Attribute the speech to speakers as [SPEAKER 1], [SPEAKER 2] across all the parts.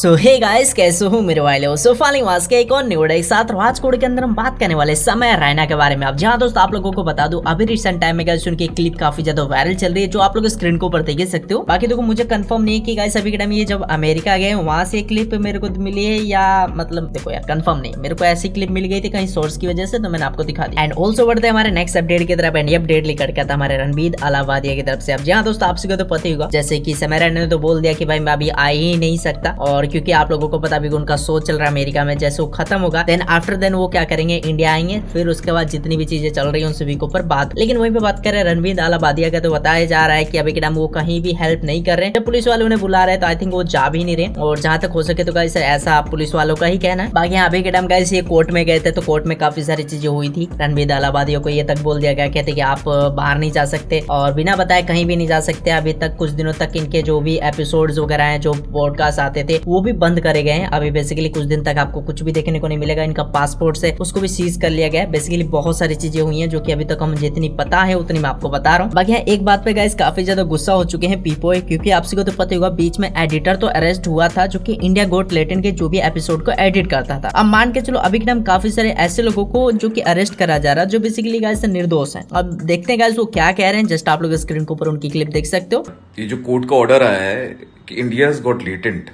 [SPEAKER 1] सो hey guys, कैसे हो मेरे वाले हो? सो फाइनली वाज के एक और न्यू डे साथ राज कोड के अंदर हम बात करने वाले समय रैना के बारे में। अब जहां दोस्त आप लोगों को बता दूं, अभी रिसेंट टाइम में गाइस उनकी क्लिप काफी ज्यादा वायरल चल रही है, जो आप लोग स्क्रीन के ऊपर देख सकते हो। बाकी देखो मुझे कंफर्म नहीं है कि गाइस अभी के टाइम ये जब अमेरिका गए वहां से क्लिप मेरे को मिली है या मतलब देखो यार कंफर्म नहीं, मेरे को ऐसी क्लिप मिल गई थी कहीं सोर्स की वजह से, तो मैंने आपको दिखा दी। एंड ऑल्सो बढ़ते हमारे नेक्स्ट अपडेट की तरफ। एंड ये अपडेट लेकर के था हमारे रणबीर अलाहाबादिया की तरफ से। अब जहां दोस्त आपसे तो पता ही होगा, जैसे कि समय रैना ने तो बोल दिया कि भाई मैं अभी आ ही नहीं सकता, और क्योंकि आप लोगों को पता भी उनका शो चल रहा है अमेरिका में, जैसे वो खत्म होगा देन आफ्टर देन वो क्या करेंगे, इंडिया आएंगे, फिर उसके बाद जितनी भी चीजें चल रही है उन सभी के ऊपर बात। लेकिन वहीं पे बात करें रणबीर अलाहाबादिया का, तो बताया जा रहा है कि अभी के टाइम वो कहीं भी हेल्प नहीं कर रहे हैं। जब पुलिस वाले उन्हें बुला रहे हैं तो आई थिंक वो जा भी नहीं रहे, और जहां तक हो सके तो गाइस ऐसा पुलिस वालों का ही कहना है। बाकी अभी के टाइम गाइस ये कोर्ट में गए थे, तो कोर्ट में काफी सारी चीजें हुई थी। रणबीर अलाहाबादिया को ये तक बोल दिया गया, कहते कि आप बाहर नहीं जा सकते और बिना बताए कहीं भी नहीं जा सकते। अभी तक कुछ दिनों तक इनके जो भी एपिसोड्स वगैरह हैं, जो पॉडकास्ट आते थे, वो भी बंद करे गए हैं। अभी बेसिकली कुछ दिन तक आपको कुछ भी देखने को नहीं मिलेगा। इनका पासपोर्ट से उसको भी सीज कर लिया गया है। बेसिकली बहुत सारी चीजें हुई हैं जो कि अभी तक हम जितनी पता है उतनी मैं आपको बता रहा हूँ। बाकी एक बात पे गाइस काफी ज्यादा गुस्सा हो चुके हैं पीपो, क्योंकि आपसे को तो पता होगा बीच में एडिटर तो अरेस्ट हुआ था जो कि इंडिया गोट लेटेंट के जो भी एपिसोड को एडिट करता था। अब मान के चलो अभी के टाइम काफी सारे ऐसे लोगों को जो कि अरेस्ट करा जा रहा है, जो बेसिकली गाइस निर्दोष हैं। अब देखते हैं गाइस वो क्या कह रहे हैं। जस्ट आप लोग स्क्रीन के ऊपर उनकी क्लिप देख सकते हो।
[SPEAKER 2] ये जो कोर्ट का ऑर्डर आया है कि इंडियाज गॉट लेटेंट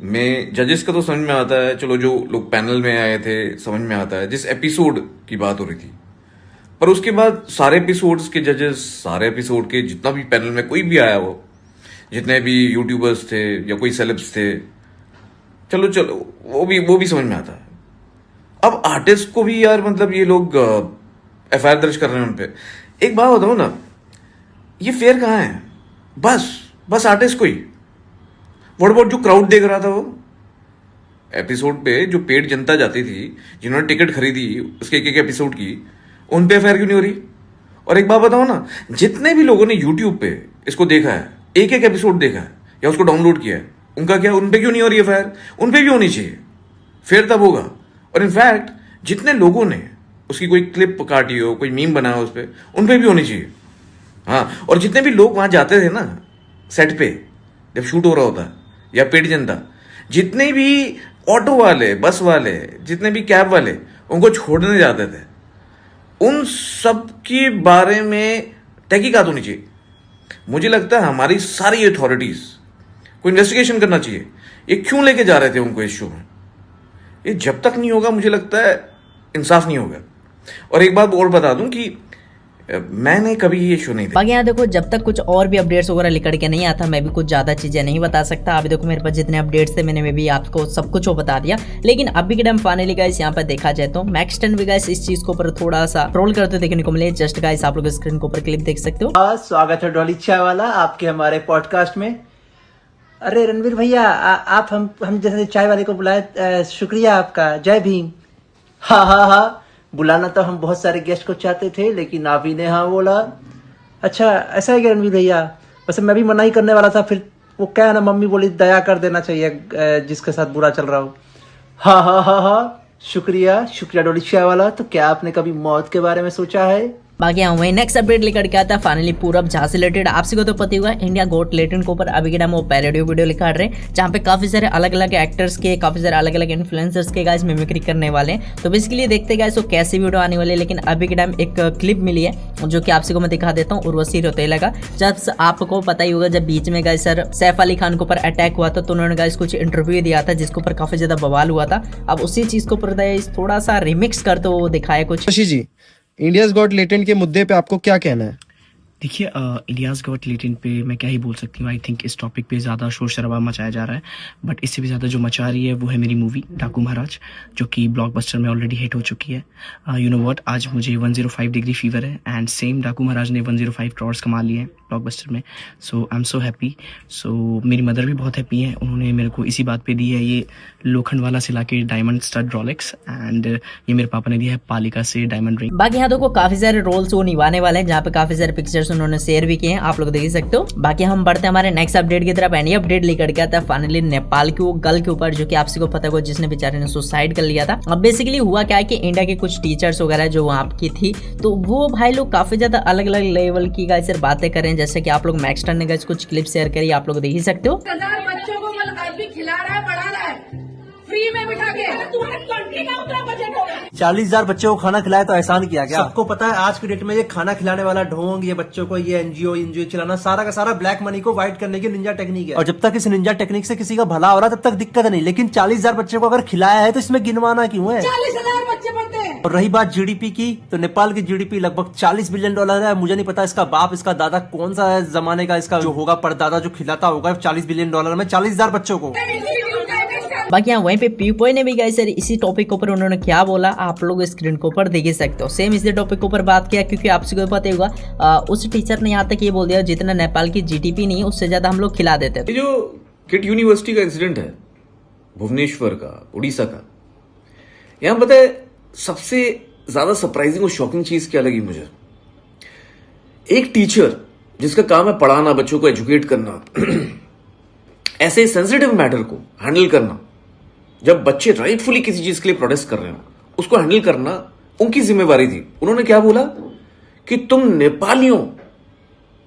[SPEAKER 2] में, जजेस का तो समझ में आता है, चलो जो लोग पैनल में आए थे समझ में आता है जिस एपिसोड की बात हो रही थी, पर उसके बाद सारे एपिसोड्स के जजेस, सारे एपिसोड के जितना भी पैनल में कोई भी आया, वो जितने भी यूट्यूबर्स थे या कोई सेलेब्स थे, चलो वो भी समझ में आता है। अब आर्टिस्ट को भी यार मतलब ये लोग एफआईआर दर्ज कर रहे हैं उन पे। एक बात बताओ ना, ये फेयर कहाँ है? बस आर्टिस्ट को ही। व्हाट अबाउट जो क्राउड देख रहा था, वो एपिसोड पे जो पेड जनता जाती थी, जिन्होंने टिकट खरीदी उसके एक एपिसोड की, उन पे एफआईआर क्यों नहीं हो रही? और एक बात बताओ ना, जितने भी लोगों ने यूट्यूब पे इसको देखा है, एक एपिसोड देखा है या उसको डाउनलोड किया है, उनका क्या, उन पे क्यों नहीं हो रही एफआईआर? उन पे भी होनी चाहिए, फेयर तब होगा। और इनफैक्ट जितने लोगों ने उसकी कोई क्लिप काटी हो, कोई मीम बनाया हो उस पर, उन पे भी होनी चाहिए। हाँ, और जितने भी लोग वहां जाते थे ना सेट पे जब शूट हो रहा होता या पेड जनता, जितने भी ऑटो वाले, बस वाले, जितने भी कैब वाले उनको छोड़ने जाते थे, उन सब के बारे में तहकीकात होनी चाहिए। मुझे लगता है हमारी सारी अथॉरिटीज को इन्वेस्टिगेशन करना चाहिए, ये क्यों लेके जा रहे थे उनको इस शो में। ये जब तक नहीं होगा मुझे लगता है इंसाफ नहीं होगा। और एक बात और बता दूं कि मैंने कभी ये शो नहीं देखा।
[SPEAKER 1] बाकी यहाँ देखो, जब तक कुछ और भी अपडेट्स वगैरह निकल के नहीं आता, मैं भी कुछ ज्यादा चीजें नहीं बता सकता। अभी देखो मेरे पास जितने अपडेट्स थे मैंने भी आपको सब कुछ वो बता दिया। लेकिन अभी के टाइम फाइनली गाइस यहाँ पर देखा जाए तो मैक्स 10 भी गाइस इस चीज के ऊपर थोड़ा सा ट्रोल करते देखने को मिले। जस्ट गाइस आप लोग स्क्रीन के ऊपर क्लिप देख सकते हो।
[SPEAKER 3] स्वागत है डॉली चाय वाला आपके हमारे पॉडकास्ट में। अरे रणवीर भैया, आप हम जैसे चाय वाले को बुलाए, शुक्रिया आपका, जय भीम। हाँ, बुलाना तो हम बहुत सारे गेस्ट को चाहते थे, लेकिन आप ही ने हाँ बोला। अच्छा ऐसा है क्या रणवीर भैया? वैसे मैं भी मना ही करने वाला था, फिर वो क्या है ना, मम्मी बोली दया कर देना चाहिए जिसके साथ बुरा चल रहा हो। हाँ, शुक्रिया डॉली चाय वाला। तो क्या आपने कभी मौत के बारे में सोचा है?
[SPEAKER 1] बाकी हम वही नेक्स्ट अपडेट लेकर के आता है फाइनली पूरब झा से रिलेटेड। आपसे को तो पता होगा इंडिया गोट लेटेंट के ऊपर अभी के टाइम वो पैरोडी वीडियो लिखा रहे हैं, जहाँ पे काफी सारे अलग अलग एक्टर्स के, काफी सारे अलग अलग इन्फ्लुएंसर्स के गाइस मिमिक्री करने वाले हैं। तो बेसिकली देखते गाइस वो कैसी वीडियो आने वाली है। लेकिन अभी के टाइम एक क्लिप मिली है जो कि आपसे को मैं दिखा देता हूँ, उर्वशी रौतेला का। जब आपको पता ही होगा जब बीच में गाइस सर सैफ अली खान के ऊपर अटैक हुआ था, तो उन्होंने गाइस कुछ इंटरव्यू दिया था जिसके ऊपर काफी ज्यादा बवाल हुआ था। अब उसी चीज के ऊपर थोड़ा सा रिमिक्स करते हुए दिखाया कुछ।
[SPEAKER 4] जी, इंडियाज गॉट लेटेंट के मुद्दे पे आपको क्या कहना है?
[SPEAKER 5] देखिए, इंडियाज गॉट लेटेंट पे मैं क्या ही बोल सकती हूँ। आई थिंक इस टॉपिक पे ज़्यादा शोर शराबा मचाया जा रहा है, बट इससे भी ज़्यादा जो मचा रही है वो है मेरी मूवी डाकू महाराज, जो कि ब्लॉकबस्टर में ऑलरेडी हिट हो चुकी है। यू नो व्हाट, आज मुझे 105 डिग्री फीवर है एंड सेम डाकू महाराज ने 105 करोड़ कमा लिए हैं ब्लॉकबस्टर में। सो आई एम सो हैप्पी। सो मेरी मदर भी बहुत हैप्पी हैं, उन्होंने मेरे को इसी बात पे दी है ये लोखंड वाला सिला के डायमंड स्टड रोलेक्स, एंड ये मेरे पापा ने दिया है पालिका से डायमंड रिंग।
[SPEAKER 1] बाकी यहाँ देखो काफी सारे रोल्स वो निभाने वाले हैं, जहाँ पे काफी सारे पिक्चर्स उन्होंने शेयर भी किए हैं, आप लोग देख सकते हो। बाकी हम बढ़ते हैं हमारे नेक्स्ट अपडेट की तरफ। एंड ये अपडेट लेकर के आता है फाइनली नेपाल की वो गर्ल के ऊपर, जो कि आपसे को पता होगा जिसने बेचारे ने सुसाइड कर लिया था। अब बेसिकली हुआ क्या है कि इंडिया के कुछ टीचर्स वगैरह जो वहाँ की थी, तो वो भाई लोग काफी ज्यादा अलग अलग लेवल की गाइस बातें करें, हैं, जैसे कि आप लोग मैक्सटर ने गाइस कुछ क्लिप शेयर करी, आप लोग देख ही सकते हो।
[SPEAKER 6] 10,000 बच्चों को भी खिला रहा है, पढ़ा रहा है, फ्री में बिठा के। तुम्हारे कंट्री का उतना बजट होगा।
[SPEAKER 3] 40,000 बच्चों को खाना खिलाया तो एहसान किया क्या? सबको पता है आज की डेट में ये खाना खिलाने वाला ढोंग, ये बच्चों को ये एनजीओ चलाना, सारा का सारा ब्लैक मनी को व्हाइट करने की निंजा टेक्निक है। और जब तक इस निंजा टेक्निक से किसी का भला हो रहा है तब तक दिक्कत नहीं, लेकिन 40,000 बच्चों को अगर खिलाया है तो इसमें गिनवाना क्यों है?
[SPEAKER 6] 40,000 बच्चे पढ़ते हैं।
[SPEAKER 3] और रही बात जीडीपी की, तो नेपाल की जीडीपी लगभग $40 बिलियन है। मुझे नहीं पता इसका बाप इसका दादा कौन सा है जमाने का, इसका जो होगा परदादा जो खिलाता होगा $40 बिलियन में 40,000 बच्चों को।
[SPEAKER 1] बाकी यहाँ वहीं पे पीपॉय ने भी गाइस सर इसी टॉपिक के ऊपर उन्होंने क्या बोला आप लोग स्क्रीन के ऊपर देख ही सकते हो। सेम इसी टॉपिक के ऊपर बात किया, क्योंकि आप सबको पता ही होगा उस टीचर ने यहाँ तक ये बोल दिया जितना नेपाल की जीडीपी नहीं उससे ज्यादा हम लोग खिला देते थे।
[SPEAKER 2] ये जो किट यूनिवर्सिटी का इंसिडेंट है भुवनेश्वर का, उड़ीसा का, यहां पता है सबसे ज्यादा सरप्राइजिंग और शॉकिंग चीज क्या लगी मुझे? एक टीचर जिसका काम है पढ़ाना, बच्चों को एजुकेट करना, ऐसे सेंसिटिव मैटर को हैंडल करना, जब बच्चे राइटफुली किसी चीज के लिए प्रोटेस्ट कर रहे हो उसको हैंडल करना उनकी जिम्मेवारी थी। उन्होंने क्या बोला कि तुम नेपालियों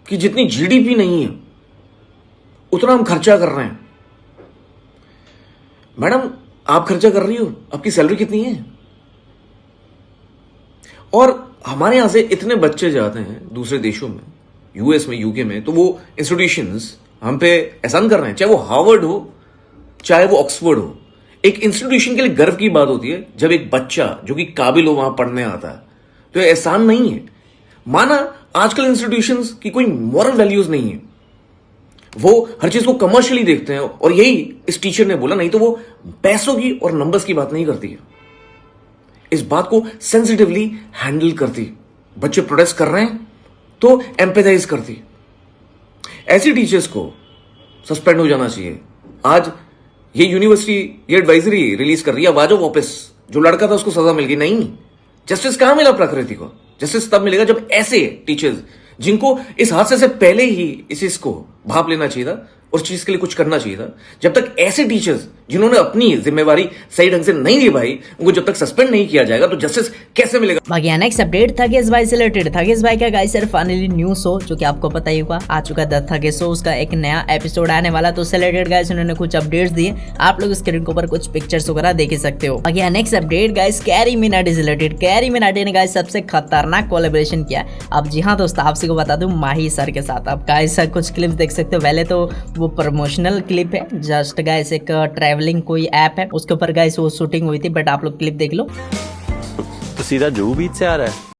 [SPEAKER 2] की जितनी जीडीपी नहीं है उतना हम खर्चा कर रहे हैं। मैडम आप खर्चा कर रही हो, आपकी सैलरी कितनी है? और हमारे यहां से इतने बच्चे जाते हैं दूसरे देशों में, यूएस में, यूके में, तो वो इंस्टीट्यूशंस हम पे एहसान कर रहे हैं, चाहे वो हार्वर्ड हो चाहे वो ऑक्सफोर्ड हो। एक इंस्टीट्यूशन के लिए गर्व की बात होती है जब एक बच्चा जो कि काबिल हो वहां पढ़ने आता है, तो ये एहसान नहीं है। माना आजकल इंस्टीट्यूशंस की कोई मॉरल वैल्यूज नहीं है, वो हर चीज को कमर्शियली देखते हैं, और यही इस टीचर ने बोला, नहीं तो वो पैसों की और नंबर्स की बात नहीं करती है, इस बात को सेंसिटिवली हैंडल करती। बच्चे प्रोटेस्ट कर रहे हैं तो एम्पैथाइज करती। ऐसी टीचर्स को सस्पेंड हो जाना चाहिए। आज ये यूनिवर्सिटी ये एडवाइजरी रिलीज कर रही है, वाजो वापस, जो लड़का था उसको सजा मिल गई। नहीं, जस्टिस कहां मिला प्रकृति को? जस्टिस तब मिलेगा जब ऐसे टीचर्स जिनको इस हादसे से पहले ही इस चीज को भाप लेना चाहिए था, उस चीज के लिए कुछ करना चाहिए था, जब तक ऐसे टीचर्स जिन्होंने अपनी जिम्मेवारी सही ढंग से नहीं निभाई उनको जब तक सस्पेंड नहीं किया जाएगा तो जस्टिस कैसे मिलेगा?
[SPEAKER 1] बाकी नेक्स्ट अपडेट थगेश भाई से रिलेटेड। थगेश भाई का guys sir finally new show जो कि आपको पता ही होगा आ चुका द थगेश शो, उसका एक नया एपिसोड आने वाला, तो उससे रिलेटेड गाइस उन्होंने कुछ अपडेट्स दिए, आप लोग स्क्रीन के ऊपर कुछ पिक्चर्स वगैरह देख ही सकते हो। बाकी next update guys carry Minati से रिलेटेड। कैरी मिनाटी ने गाइस सबसे खतरनाक कोलैबोरेशन किया। अब जी हाँ दोस्तों, आपसे को बता दूं माही सर के साथ। अब गाइस सर कुछ क्लिप्स देख सकते हो। पहले तो वो प्रमोशनल क्लिप है, जस्ट गाइस एक ट्रैवलिंग कोई ऐप है उसके ऊपर गाइस वो शूटिंग हुई थी, बट आप लोग क्लिप देख लो।
[SPEAKER 7] तो सीधा जुहू बीच से आ रहा है।